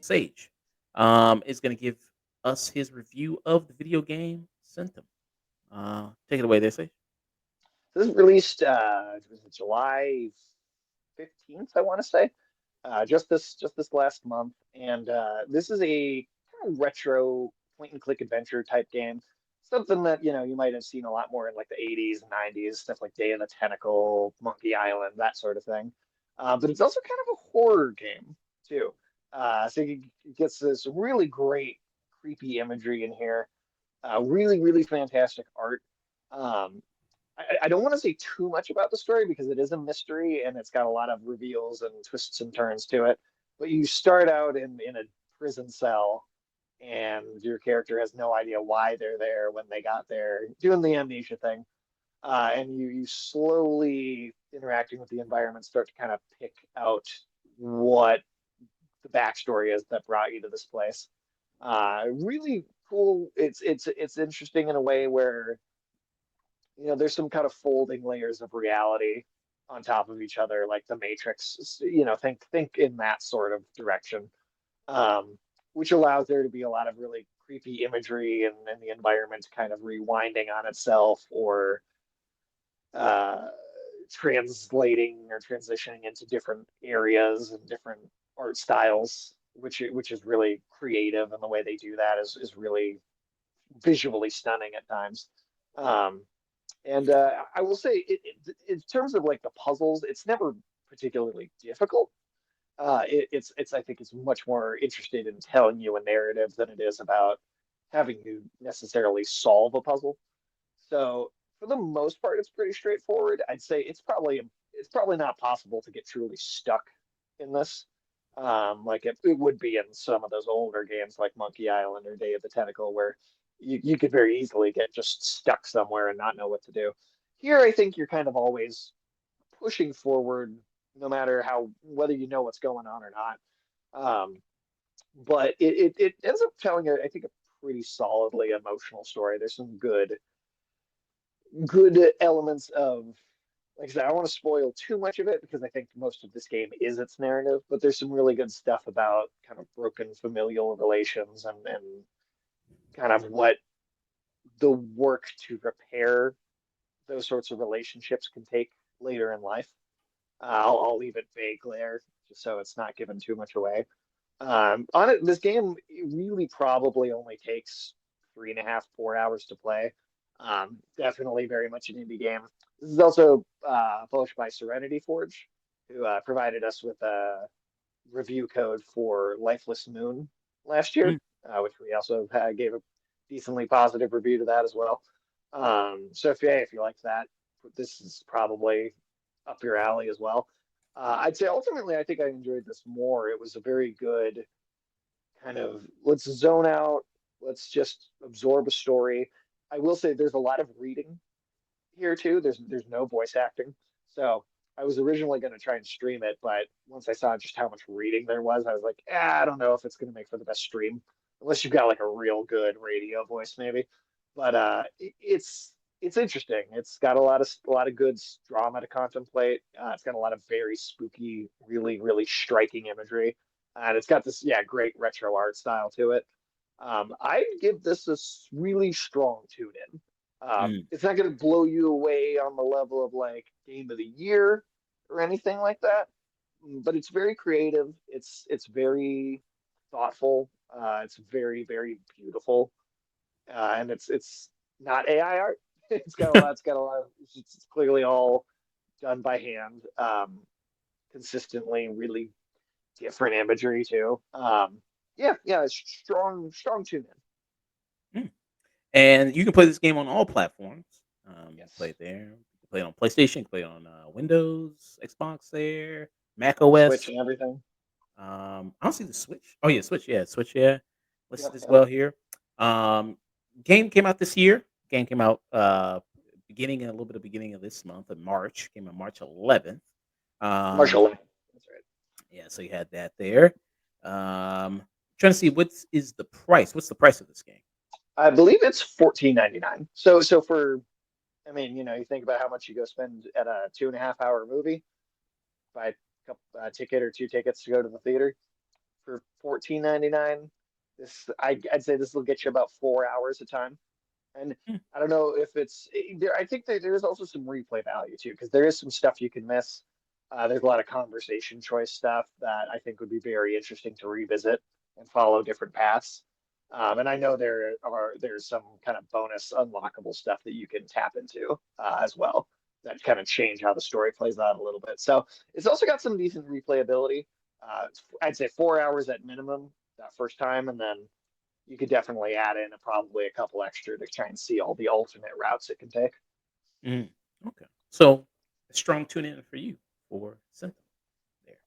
Sage is going to give us his review of the video game Centum. Take it away there, Sage. This is released was it July 15th, I want to say. Just this last month. And this is a kind of retro point and click adventure type game. Something that, you might have seen a lot more in like the 80s and 90s, stuff like Day of the Tentacle, Monkey Island, that sort of thing. But it's also kind of a horror game too. So you gets this really great creepy imagery in here. Really, really fantastic art. Um, I don't want to say too much about the story because it is a mystery and it's got a lot of reveals and twists and turns to it. But you start out in a prison cell and your character has no idea why they're there when they got there, doing the amnesia thing. And you slowly interacting with the environment start to kind of pick out what the backstory is that brought you to this place. Really cool. It's interesting in a way where there's some kind of folding layers of reality on top of each other, like the Matrix. Think in that sort of direction, um, which allows there to be a lot of really creepy imagery and the environment kind of rewinding on itself or uh, translating or transitioning into different areas and different art styles, which is really creative, and the way they do that is really visually stunning at times. Um, and I will say, in terms of like the puzzles, it's never particularly difficult. It's I think it's much more interested in telling you a narrative than it is about having to necessarily solve a puzzle. So for the most part, it's pretty straightforward. I'd say it's probably not possible to get truly stuck in this, like it would be in some of those older games like Monkey Island or Day of the Tentacle, where you could very easily get just stuck somewhere and not know what to do. Here, I think you're kind of always pushing forward, no matter how whether you know what's going on or not. Um, but it ends up telling, I think, a pretty solidly emotional story. There's some good elements of, like I said, I don't want to spoil too much of it because I think most of this game is its narrative, but there's some really good stuff about kind of broken familial relations and kind of what the work to repair those sorts of relationships can take later in life. I'll leave it vague there just so it's not giving too much away. On it, this game really probably only takes 3.5, 4 hours to play. Definitely very much an indie game. This is also published by Serenity Forge, who provided us with a review code for Lifeless Moon last year, which we also gave a decently positive review to that as well. So if you like that, this is probably up your alley as well. I'd say ultimately, I think I enjoyed this more. It was a very good kind of let's zone out, let's just absorb a story. I will say there's a lot of reading here too. There's no voice acting, so I was originally going to try and stream it, but once I saw just how much reading there was, I was like, I don't know if it's going to make for the best stream, unless you've got like a real good radio voice, maybe. But it's interesting. It's got a lot of good drama to contemplate. It's got a lot of very spooky, really really striking imagery, and it's got this great retro art style to it. I'd give this a really strong tune in. Mm. It's not going to blow you away on the level of like game of the year or anything like that, but it's very creative. It's very thoughtful. It's very very beautiful, and it's not AI art. It's got a lot. It's clearly all done by hand, consistently, really different imagery too. Yeah, it's strong tune in. Mm. And you can play this game on all platforms. You can play Yes, it there. You can play it on PlayStation. You can play it on Windows, Xbox, there, Mac OS. Switch and everything. I don't see the Switch. Oh yeah, Switch. Yeah, Switch. Yeah, listed Yep, as yep. well here. Um, Game came out this year. Game came out a little bit of beginning of this month of March. Came out March 11th. Um, Marshall. That's right. yeah, so you had that there. Trying to see is the price. What's the price of this game? I believe it's 14.99. So for, I mean, you think about how much you go spend at a 2.5 hour movie, buy a ticket or two tickets to go to the theater for 14.99. I'd say this will get you about 4 hours of time. And Hmm. I don't know if it's there. I think that there's also some replay value too, because there is some stuff you can miss. There's a lot of conversation choice stuff that I think would be very interesting to revisit and follow different paths. And I know there's some kind of bonus unlockable stuff that you can tap into as well that kind of change how the story plays out a little bit. So it's also got some decent replayability. I'd say 4 hours at minimum that first time, and then you could definitely add in probably a couple extra to try and see all the alternate routes it can take. Mm, okay. So a strong tune in for you for Symptom there.